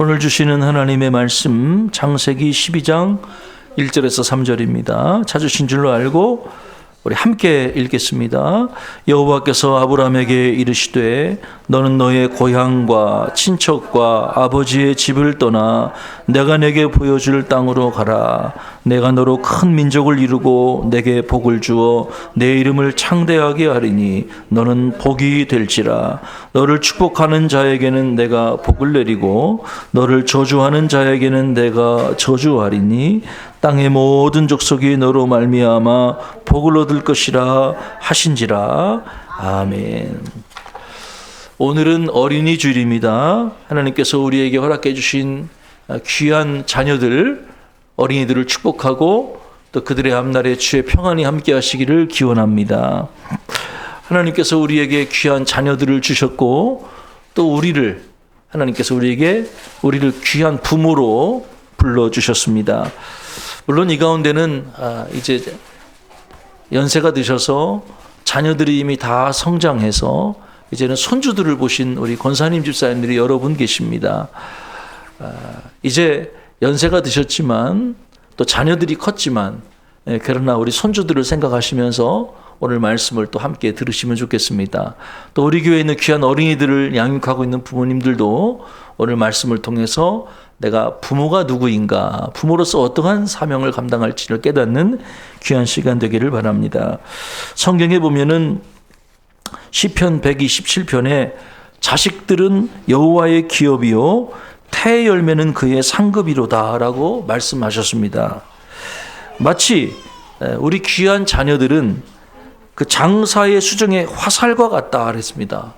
오늘 주시는 하나님의 말씀 창세기 12장 1절에서 3절입니다. 찾으신 줄로 알고 우리 함께 읽겠습니다. 여호와께서 아브라함에게 이르시되 너는 너의 고향과 친척과 아버지의 집을 떠나 내가 내게 보여줄 땅으로 가라. 내가 너로 큰 민족을 이루고 내게 복을 주어 내 이름을 창대하게 하리니 너는 복이 될지라. 너를 축복하는 자에게는 내가 복을 내리고 너를 저주하는 자에게는 내가 저주하리니 땅의 모든 족속이 너로 말미암아 복을 얻을 것이라 하신지라. 아멘. 오늘은 어린이 주일입니다. 하나님께서 우리에게 허락해 주신 귀한 자녀들, 어린이들을 축복하고 또 그들의 앞날에 주의 평안이 함께 하시기를 기원합니다. 하나님께서 우리에게 귀한 자녀들을 주셨고 또 하나님께서 우리를 귀한 부모로 불러주셨습니다. 물론 이 가운데는 이제 연세가 드셔서 자녀들이 이미 다 성장해서 이제는 손주들을 보신 우리 권사님 집사님들이 여러 분 계십니다. 이제 연세가 드셨지만 또 자녀들이 컸지만 그러나 우리 손주들을 생각하시면서 오늘 말씀을 또 함께 들으시면 좋겠습니다. 또 우리 교회에 있는 귀한 어린이들을 양육하고 있는 부모님들도 오늘 말씀을 통해서 내가 부모가 누구인가, 부모로서 어떠한 사명을 감당할지를 깨닫는 귀한 시간 되기를 바랍니다. 성경에 보면은 시편 127편에 자식들은 여호와의 기업이요 태의 열매는 그의 상급이로다라고 말씀하셨습니다. 마치 우리 귀한 자녀들은 그 장사의 수정의 화살과 같다 그랬습니다.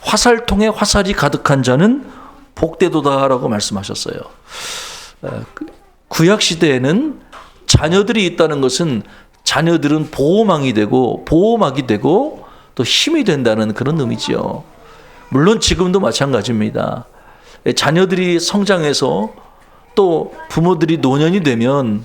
화살통에 화살이 가득한 자는 복되도다라고 말씀하셨어요. 구약 시대에는 자녀들이 있다는 것은 자녀들은 보호막이 되고 또 힘이 된다는 그런 의미지요. 물론 지금도 마찬가지입니다. 자녀들이 성장해서 또 부모들이 노년이 되면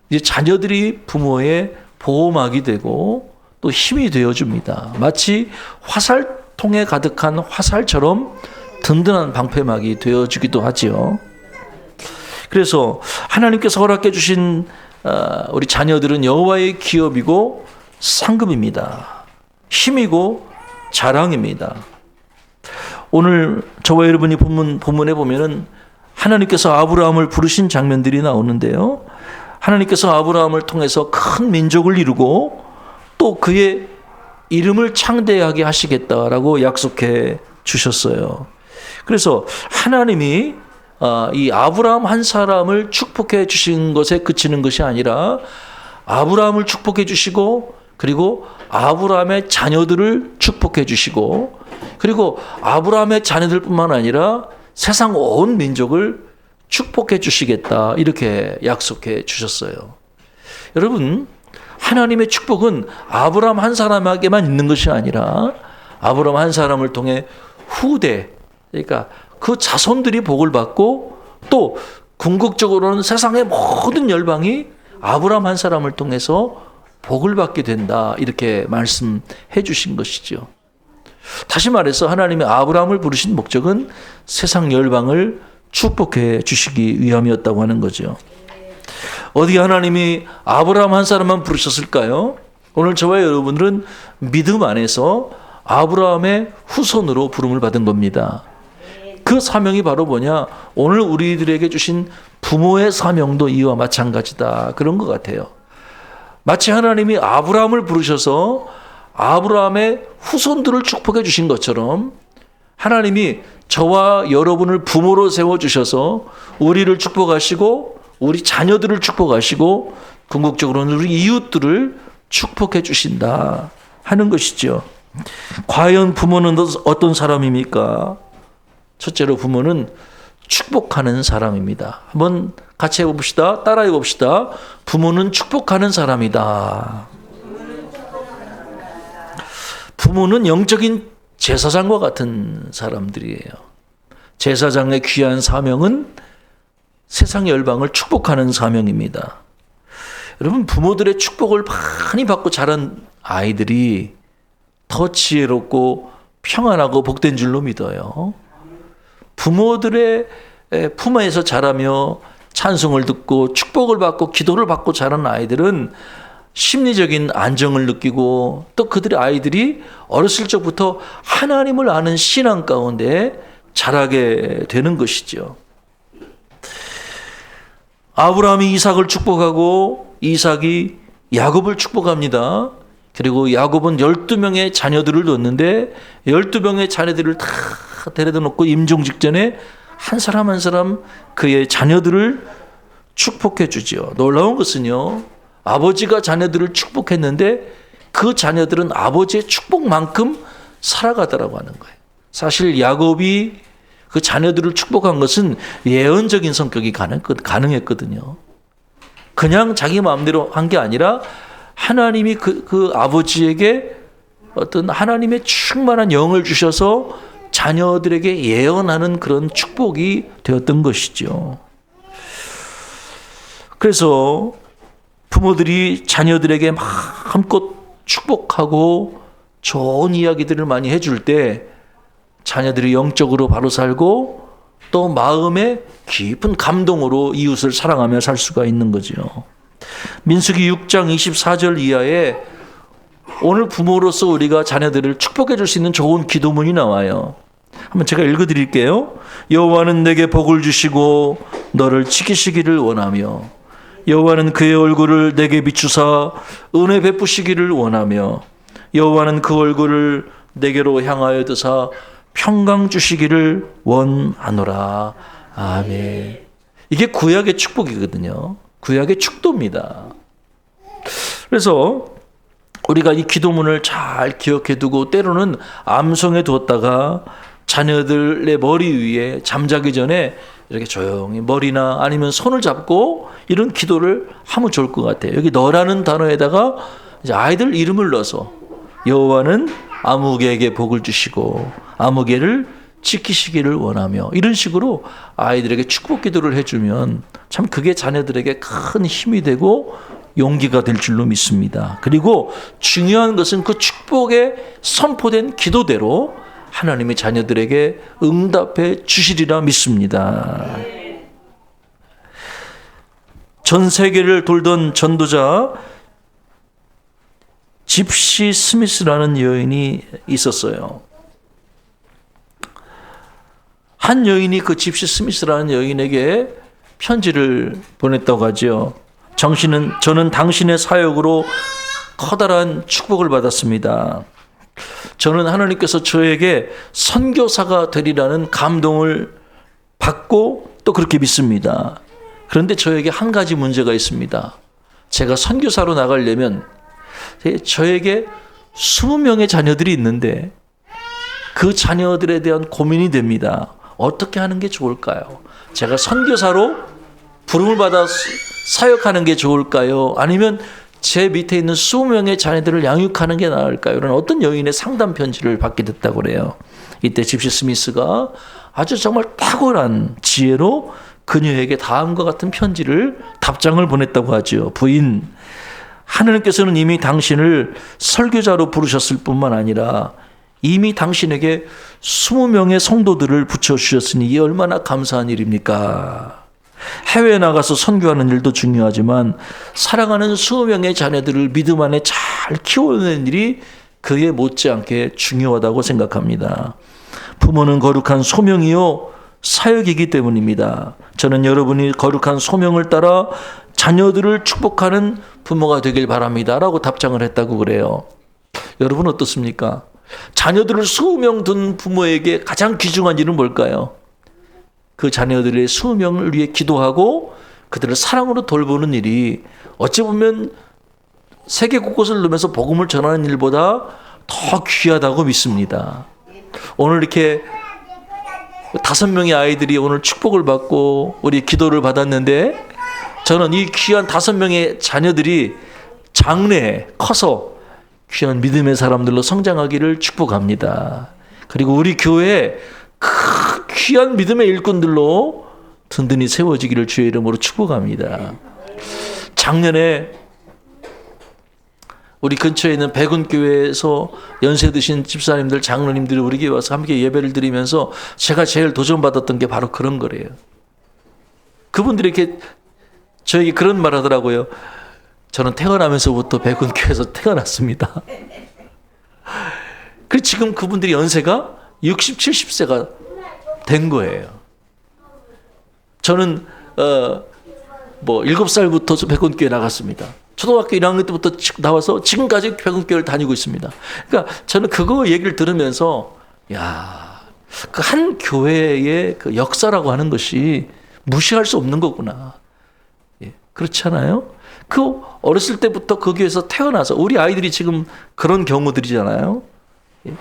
이제 자녀들이 부모의 보호막이 되고 또 힘이 되어줍니다. 마치 화살통에 가득한 화살처럼 든든한 방패막이 되어주기도 하지요. 그래서 하나님께서 허락해 주신 우리 자녀들은 여호와의 기업이고 상급입니다. 힘이고 자랑입니다. 오늘 저와 여러분이 본문에 보면은 하나님께서 아브라함을 부르신 장면들이 나오는데요. 하나님께서 아브라함을 통해서 큰 민족을 이루고 또 그의 이름을 창대하게 하시겠다라고 약속해 주셨어요. 그래서 하나님이 이 아브라함 한 사람을 축복해 주신 것에 그치는 것이 아니라 아브라함을 축복해 주시고 그리고 아브라함의 자녀들을 축복해 주시고 그리고 아브라함의 자녀들뿐만 아니라 세상 온 민족을 축복해 주시겠다 이렇게 약속해 주셨어요. 여러분, 하나님의 축복은 아브라함 한 사람에게만 있는 것이 아니라 아브라함 한 사람을 통해 후대, 그러니까 그 자손들이 복을 받고 또 궁극적으로는 세상의 모든 열방이 아브라함 한 사람을 통해서 복을 받게 된다 이렇게 말씀해 주신 것이죠. 다시 말해서 하나님이 아브라함을 부르신 목적은 세상 열방을 축복해 주시기 위함이었다고 하는 거죠. 어디 하나님이 아브라함 한 사람만 부르셨을까요? 오늘 저와 여러분들은 믿음 안에서 아브라함의 후손으로 부름을 받은 겁니다. 그 사명이 바로 뭐냐? 오늘 우리들에게 주신 부모의 사명도 이와 마찬가지다. 그런 것 같아요. 마치 하나님이 아브라함을 부르셔서 아브라함의 후손들을 축복해 주신 것처럼 하나님이 저와 여러분을 부모로 세워주셔서 우리를 축복하시고 우리 자녀들을 축복하시고 궁극적으로는 우리 이웃들을 축복해 주신다 하는 것이죠. 과연 부모는 어떤 사람입니까? 첫째로 부모는 축복하는 사람입니다. 한번 같이 해봅시다. 따라해 봅시다. 부모는 축복하는 사람이다. 부모는 영적인 제사장과 같은 사람들이에요. 제사장의 귀한 사명은 세상 열방을 축복하는 사명입니다. 여러분, 부모들의 축복을 많이 받고 자란 아이들이 더 지혜롭고 평안하고 복된 줄로 믿어요. 부모들의 품에서 자라며 찬송을 듣고 축복을 받고 기도를 받고 자란 아이들은 심리적인 안정을 느끼고 또 그들의 아이들이 어렸을 적부터 하나님을 아는 신앙 가운데 자라게 되는 것이죠. 아브라함이 이삭을 축복하고 이삭이 야곱을 축복합니다. 그리고 야곱은 12명의 자녀들을 뒀는데 12명의 자녀들을 다 데려다 놓고 임종 직전에 한 사람 한 사람 그의 자녀들을 축복해 주죠. 놀라운 것은요, 아버지가 자녀들을 축복했는데 그 자녀들은 아버지의 축복만큼 살아가더라고 하는 거예요. 사실 야곱이 그 자녀들을 축복한 것은 예언적인 성격이 가능했거든요. 그냥 자기 마음대로 한 게 아니라 하나님이 그 아버지에게 어떤 하나님의 충만한 영을 주셔서 자녀들에게 예언하는 그런 축복이 되었던 것이죠. 그래서 부모들이 자녀들에게 마음껏 축복하고 좋은 이야기들을 많이 해줄 때 자녀들이 영적으로 바로 살고 또 마음에 깊은 감동으로 이웃을 사랑하며 살 수가 있는 거죠. 민수기 6장 24절 이하에 오늘 부모로서 우리가 자녀들을 축복해 줄 수 있는 좋은 기도문이 나와요. 한번 제가 읽어드릴게요. 여호와는 내게 복을 주시고 너를 지키시기를 원하며 여호와는 그의 얼굴을 내게 비추사 은혜 베푸시기를 원하며 여호와는 그 얼굴을 내게로 향하여 드사 평강 주시기를 원하노라. 아멘. 이게 구약의 축복이거든요. 구약의 축도입니다. 그래서 우리가 이 기도문을 잘 기억해 두고 때로는 암송해 두었다가 자녀들의 머리 위에 잠자기 전에 이렇게 조용히 머리나 아니면 손을 잡고 이런 기도를 하면 좋을 것 같아요. 여기 너라는 단어에다가 이제 아이들 이름을 넣어서 여호와는 아무개에게 복을 주시고 아무개를 지키시기를 원하며 이런 식으로 아이들에게 축복 기도를 해주면 참 그게 자녀들에게 큰 힘이 되고 용기가 될 줄로 믿습니다. 그리고 중요한 것은 그 축복에 선포된 기도대로 하나님이 자녀들에게 응답해 주시리라 믿습니다. 전 세계를 돌던 전도자 집시 스미스라는 여인이 있었어요. 한 여인이 그 집시 스미스라는 여인에게 편지를 보냈다고 하죠. 저는 당신의 사역으로 커다란 축복을 받았습니다. 저는 하나님께서 저에게 선교사가 되리라는 감동을 받고 또 그렇게 믿습니다. 그런데 저에게 한 가지 문제가 있습니다. 제가 선교사로 나가려면 저에게 20명의 자녀들이 있는데 그 자녀들에 대한 고민이 됩니다. 어떻게 하는 게 좋을까요? 제가 선교사로 부름을 받아 사역하는 게 좋을까요? 아니면 제 밑에 있는 20명의 자녀들을 양육하는 게 나을까요? 이런 어떤 여인의 상담 편지를 받게 됐다고 그래요. 이때 집시 스미스가 아주 정말 탁월한 지혜로 그녀에게 다음과 같은 답장을 보냈다고 하죠. 부인, 하나님께서는 이미 당신을 설교자로 부르셨을 뿐만 아니라 이미 당신에게 20명의 성도들을 붙여주셨으니 이게 얼마나 감사한 일입니까? 해외에 나가서 선교하는 일도 중요하지만 사랑하는 20명의 자녀들을 믿음 안에 잘 키워내는 일이 그에 못지않게 중요하다고 생각합니다. 부모는 거룩한 소명이요 사역이기 때문입니다. 저는 여러분이 거룩한 소명을 따라 자녀들을 축복하는 부모가 되길 바랍니다 라고 답장을 했다고 그래요. 여러분 어떻습니까? 자녀들을 20명 둔 부모에게 가장 귀중한 일은 뭘까요? 그 자녀들의 20명을 위해 기도하고 그들을 사랑으로 돌보는 일이 어찌 보면 세계 곳곳을 누면서 복음을 전하는 일보다 더 귀하다고 믿습니다. 오늘 이렇게 5명의 아이들이 오늘 축복을 받고 우리 기도를 받았는데 저는 이 귀한 5명의 자녀들이 장래에 커서 귀한 믿음의 사람들로 성장하기를 축복합니다. 그리고 우리 교회에 귀한 믿음의 일꾼들로 든든히 세워지기를 주의 이름으로 축복합니다. 작년에 우리 근처에 있는 백운교회에서 연세 드신 집사님들, 장로님들이 우리 교회 와서 함께 예배를 드리면서 제가 제일 도전받았던 게 바로 그런 거래요. 그분들이 이렇게 저에게 그런 말 하더라고요. 저는 태어나면서부터 백운교회에서 태어났습니다. 그리고 지금 그분들이 연세가 60, 70세가 된 거예요. 저는 7살부터 백운교회 나갔습니다. 초등학교 1학년 때부터 나와서 지금까지 백운교회를 다니고 있습니다. 그러니까 저는 그거 얘기를 들으면서 그 한 교회의 그 역사라고 하는 것이 무시할 수 없는 거구나. 예, 그렇지 않아요? 그 어렸을 때부터 그 교회에서 태어나서 우리 아이들이 지금 그런 경우들이잖아요. 예.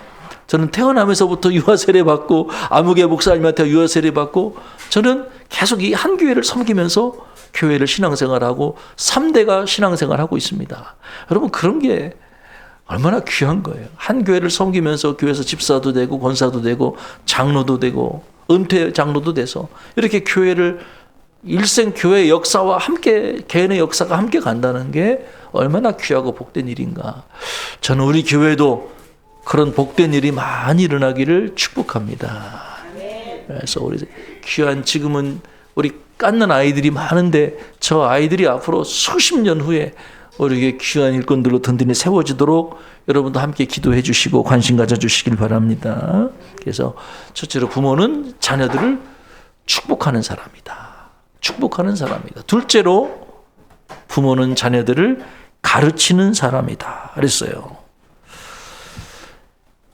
저는 태어나면서부터 유아 세례 받고 아무개 목사님한테 유아 세례 받고 저는 계속 이 한 교회를 섬기면서 교회를 신앙생활하고 3대가 신앙생활하고 있습니다. 여러분 그런 게 얼마나 귀한 거예요. 한 교회를 섬기면서 교회에서 집사도 되고 권사도 되고 장로도 되고 은퇴 장로도 돼서 이렇게 교회를 일생 교회의 역사와 함께 개인의 역사가 함께 간다는 게 얼마나 귀하고 복된 일인가. 저는 우리 교회도 그런 복된 일이 많이 일어나기를 축복합니다. 그래서 우리 귀한 지금은 우리 깎는 아이들이 많은데 저 아이들이 앞으로 수십 년 후에 우리에게 귀한 일꾼들로 든든히 세워지도록 여러분도 함께 기도해 주시고 관심 가져주시길 바랍니다. 그래서 첫째로 부모는 자녀들을 축복하는 사람이다. 축복하는 사람이다. 둘째로 부모는 자녀들을 가르치는 사람이다. 그랬어요.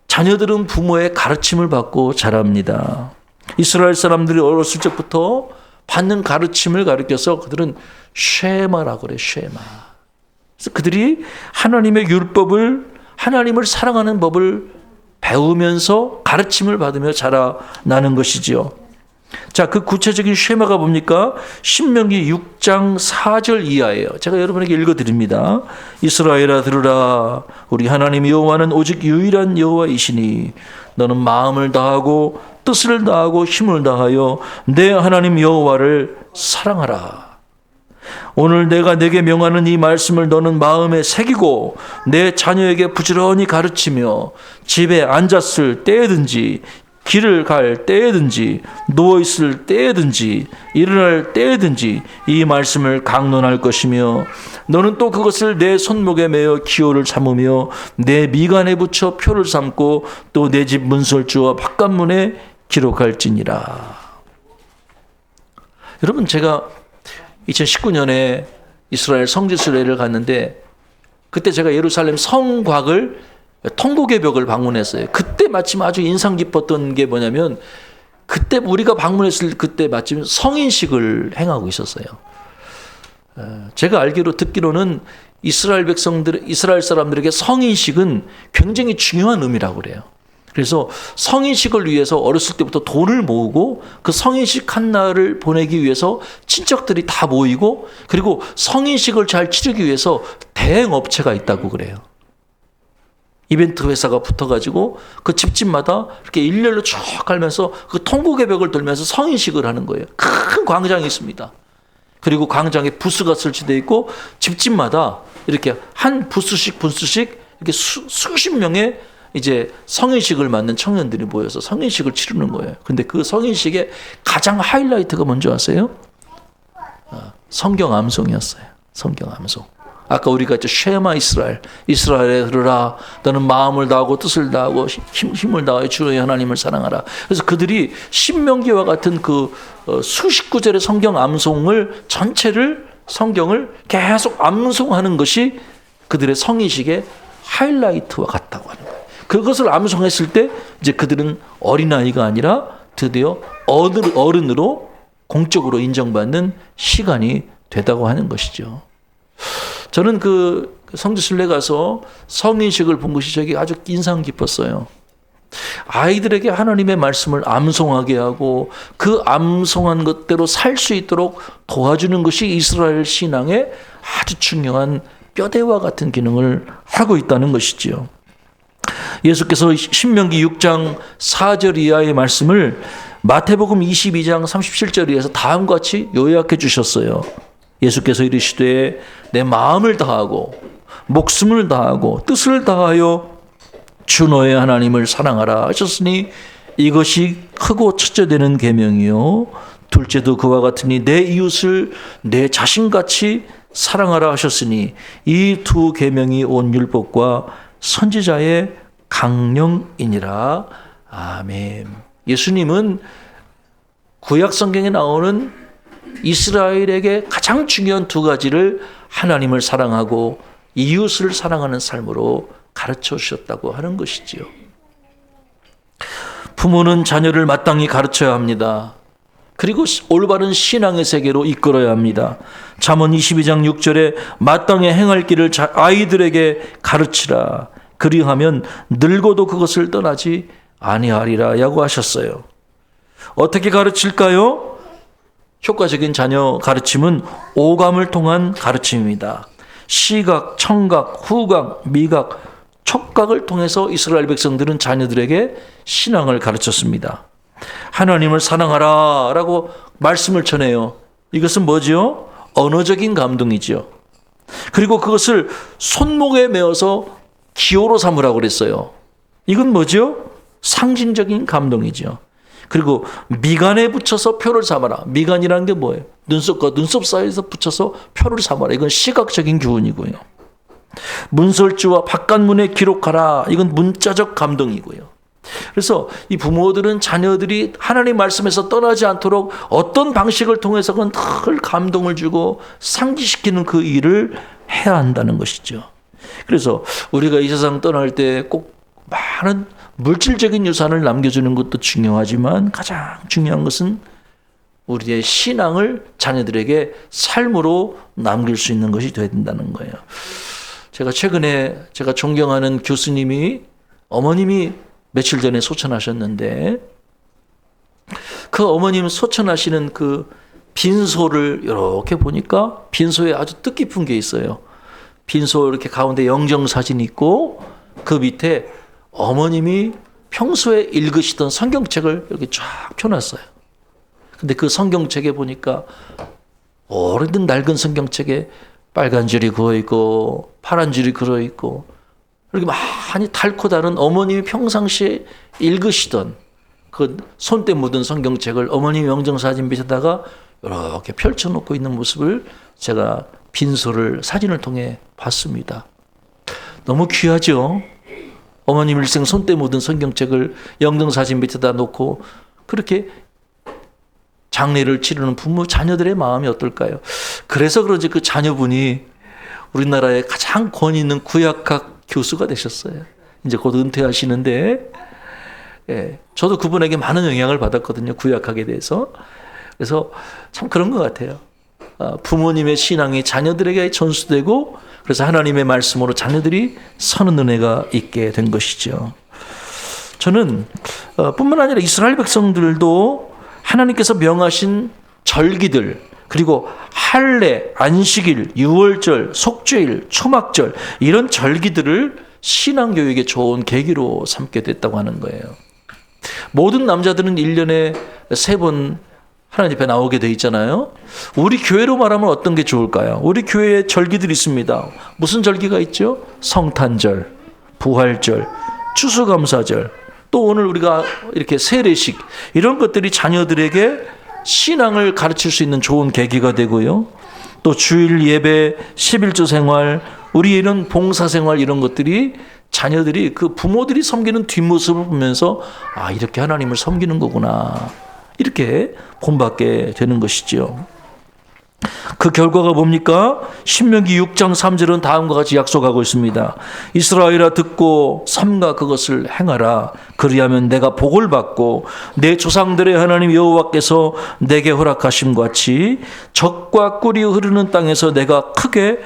자녀들은 부모의 가르침을 받고 자랍니다. 이스라엘 사람들이 어렸을 적부터 받는 가르침을 가르쳐서 그들은 쉐마라고 그래요. 쉐마. 그래서 그들이 하나님의 율법을 하나님을 사랑하는 법을 배우면서 가르침을 받으며 자라나는 것이지요. 자, 그 구체적인 쉐마가 뭡니까? 신명기 6장 4절 이하예요. 제가 여러분에게 읽어드립니다. 이스라엘아 들으라. 우리 하나님 여호와는 오직 유일한 여호와이시니 너는 마음을 다하고 뜻을 다하고 힘을 다하여 내 하나님 여호와를 사랑하라. 오늘 내가 내게 명하는 이 말씀을 너는 마음에 새기고 내 자녀에게 부지런히 가르치며 집에 앉았을 때든지 길을 갈 때든지 누워있을 때든지 일어날 때든지 이 말씀을 강론할 것이며 너는 또 그것을 내 손목에 매어 기호를 삼으며 내 미간에 붙여 표를 삼고 또 내 집 문설주와 바깥문에 기록할지니라. 여러분 제가 2019년에 이스라엘 성지순례를 갔는데 그때 제가 예루살렘 성곽을 통곡의 벽을 방문했어요. 그때 마침 아주 인상 깊었던 게 뭐냐면 그때 우리가 방문했을 그때 마침 성인식을 행하고 있었어요. 제가 알기로 듣기로는 이스라엘 사람들에게 성인식은 굉장히 중요한 의미라고 그래요. 그래서 성인식을 위해서 어렸을 때부터 돈을 모으고 그 성인식 한 날을 보내기 위해서 친척들이 다 모이고 그리고 성인식을 잘 치르기 위해서 대행업체가 있다고 그래요. 이벤트 회사가 붙어가지고 그 집집마다 이렇게 일렬로 쭉 갈면서 그 통곡의 벽을 돌면서 성인식을 하는 거예요. 큰 광장이 있습니다. 그리고 광장에 부스가 설치되어 있고 집집마다 이렇게 한 부스씩 이렇게 수십 명의 이제 성인식을 맞는 청년들이 모여서 성인식을 치르는 거예요. 근데 그 성인식의 가장 하이라이트가 뭔지 아세요? 성경 암송이었어요. 성경 암송. 아까 우리가 이제 쉐마 이스라엘에 들으라. 너는 마음을 다하고 뜻을 다하고 힘을 다하여 주의 하나님을 사랑하라. 그래서 그들이 신명기와 같은 그 수십 구절의 성경 암송을 전체를 성경을 계속 암송하는 것이 그들의 성인식의 하이라이트와 같다고 하는 거예요. 그것을 암송했을 때 이제 그들은 어린아이가 아니라 드디어 어른으로 공적으로 인정받는 시간이 되다고 하는 것이죠. 저는 그 성지순례 가서 성인식을 본 것이 저게 아주 인상 깊었어요. 아이들에게 하나님의 말씀을 암송하게 하고 그 암송한 것대로 살 수 있도록 도와주는 것이 이스라엘 신앙의 아주 중요한 뼈대와 같은 기능을 하고 있다는 것이지요. 예수께서 신명기 6장 4절 이하의 말씀을 마태복음 22장 37절에서 다음과 같이 요약해 주셨어요. 예수께서 이르시되 내 마음을 다하고 목숨을 다하고 뜻을 다하여 주 너의 하나님을 사랑하라 하셨으니 이것이 크고 첫째 되는 계명이요 둘째도 그와 같으니 내 이웃을 내 자신같이 사랑하라 하셨으니 이 두 계명이 온 율법과 선지자의 강령이니라. 아멘. 예수님은 구약 성경에 나오는 이스라엘에게 가장 중요한 두 가지를 하나님을 사랑하고 이웃을 사랑하는 삶으로 가르쳐 주셨다고 하는 것이지요. 부모는 자녀를 마땅히 가르쳐야 합니다. 그리고 올바른 신앙의 세계로 이끌어야 합니다. 잠언 22장 6절에 마땅히 행할 길을 아이들에게 가르치라. 그리하면 늙어도 그것을 떠나지 아니하리라 라고 하셨어요. 어떻게 가르칠까요? 효과적인 자녀 가르침은 오감을 통한 가르침입니다. 시각, 청각, 후각, 미각, 촉각을 통해서 이스라엘 백성들은 자녀들에게 신앙을 가르쳤습니다. 하나님을 사랑하라 라고 말씀을 전해요. 이것은 뭐죠? 언어적인 감동이죠. 그리고 그것을 손목에 메어서 기호로 삼으라고 그랬어요. 이건 뭐죠? 상징적인 감동이죠. 그리고 미간에 붙여서 표를 삼아라. 미간이라는 게 뭐예요? 눈썹과 눈썹 사이에서 붙여서 표를 삼아라. 이건 시각적인 교훈이고요. 문설주와 바깥문에 기록하라. 이건 문자적 감동이고요. 그래서 이 부모들은 자녀들이 하나님 말씀에서 떠나지 않도록 어떤 방식을 통해서건 늘 감동을 주고 상기시키는 그 일을 해야 한다는 것이죠. 그래서 우리가 이 세상 떠날 때 꼭 많은 물질적인 유산을 남겨주는 것도 중요하지만 가장 중요한 것은 우리의 신앙을 자녀들에게 삶으로 남길 수 있는 것이 되어야 된다는 거예요. 제가 최근에 제가 존경하는 교수님이 어머님이 며칠 전에 소천하셨는데 그 어머님 소천하시는 그 빈소를 이렇게 보니까 빈소에 아주 뜻깊은 게 있어요. 빈소 이렇게 가운데 영정사진이 있고 그 밑에 어머님이 평소에 읽으시던 성경책을 이렇게 쫙 펴놨어요. 근데 그 성경책에 보니까 오래된 낡은 성경책에 빨간 줄이 그어있고 파란 줄이 그어있고 이렇게 많이 닳고 다른 어머님이 평상시에 읽으시던 그 손때 묻은 성경책을 어머님 영정사진 밑에다가 이렇게 펼쳐놓고 있는 모습을 제가 빈소를 사진을 통해 봤습니다. 너무 귀하죠? 어머님 일생 손때 묻은 성경책을 영정사진 밑에다 놓고 그렇게 장례를 치르는 부모 자녀들의 마음이 어떨까요? 그래서 그런지 그 자녀분이 우리나라의 가장 권위 있는 구약학 교수가 되셨어요. 이제 곧 은퇴하시는데 저도 그분에게 많은 영향을 받았거든요. 구약학에 대해서. 그래서 참 그런 것 같아요. 부모님의 신앙이 자녀들에게 전수되고 그래서 하나님의 말씀으로 자녀들이 사는 은혜가 있게 된 것이죠. 저는 뿐만 아니라 이스라엘 백성들도 하나님께서 명하신 절기들 그리고 할례, 안식일, 유월절, 속죄일, 초막절 이런 절기들을 신앙교육의 좋은 계기로 삼게 됐다고 하는 거예요. 모든 남자들은 1년에 3번 하나님 앞에 나오게 돼 있잖아요. 우리 교회로 말하면 어떤 게 좋을까요? 우리 교회에 절기들이 있습니다. 무슨 절기가 있죠? 성탄절, 부활절, 추수감사절, 또 오늘 우리가 이렇게 세례식 이런 것들이 자녀들에게 신앙을 가르칠 수 있는 좋은 계기가 되고요. 또 주일 예배, 11조 생활, 우리 이런 봉사 생활 이런 것들이 자녀들이 그 부모들이 섬기는 뒷모습을 보면서 아 이렇게 하나님을 섬기는 거구나 이렇게 본받게 되는 것이죠. 그 결과가 뭡니까? 신명기 6장 3절은 다음과 같이 약속하고 있습니다. 이스라엘아 듣고 삼가 그것을 행하라. 그리하면 내가 복을 받고 내 조상들의 하나님 여호와께서 내게 허락하심 같이 젖과 꿀이 흐르는 땅에서 내가 크게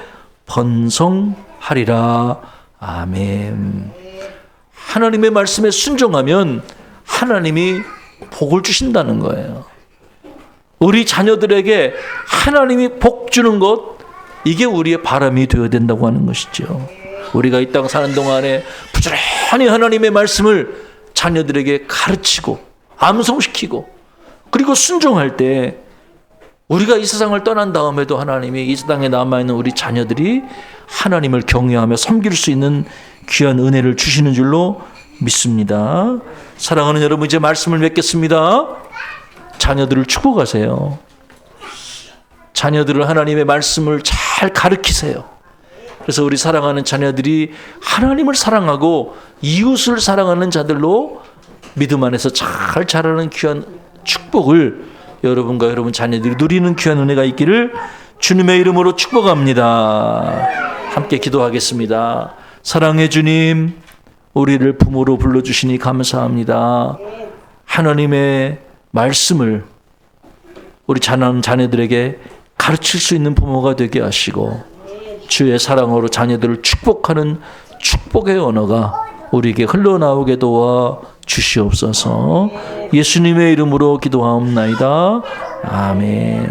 번성하리라. 아멘. 하나님의 말씀에 순종하면 하나님이 복을 주신다는 거예요. 우리 자녀들에게 하나님이 복 주는 것, 이게 우리의 바람이 되어야 된다고 하는 것이죠. 우리가 이 땅 사는 동안에 부지런히 하나님의 말씀을 자녀들에게 가르치고 암송시키고 그리고 순종할 때 우리가 이 세상을 떠난 다음에도 하나님이 이 땅에 남아있는 우리 자녀들이 하나님을 경외하며 섬길 수 있는 귀한 은혜를 주시는 줄로 믿습니다. 사랑하는 여러분, 이제 말씀을 맺겠습니다. 자녀들을 축복하세요. 자녀들을 하나님의 말씀을 잘 가르치세요. 그래서 우리 사랑하는 자녀들이 하나님을 사랑하고 이웃을 사랑하는 자들로 믿음 안에서 잘 자라는 귀한 축복을 여러분과 여러분 자녀들이 누리는 귀한 은혜가 있기를 주님의 이름으로 축복합니다. 함께 기도하겠습니다. 사랑의 주님, 우리를 부모로 불러주시니 감사합니다. 하나님의 말씀을 우리 자녀들에게 가르칠 수 있는 부모가 되게 하시고 주의 사랑으로 자녀들을 축복하는 축복의 언어가 우리에게 흘러나오게 도와 주시옵소서. 예수님의 이름으로 기도하옵나이다. 아멘.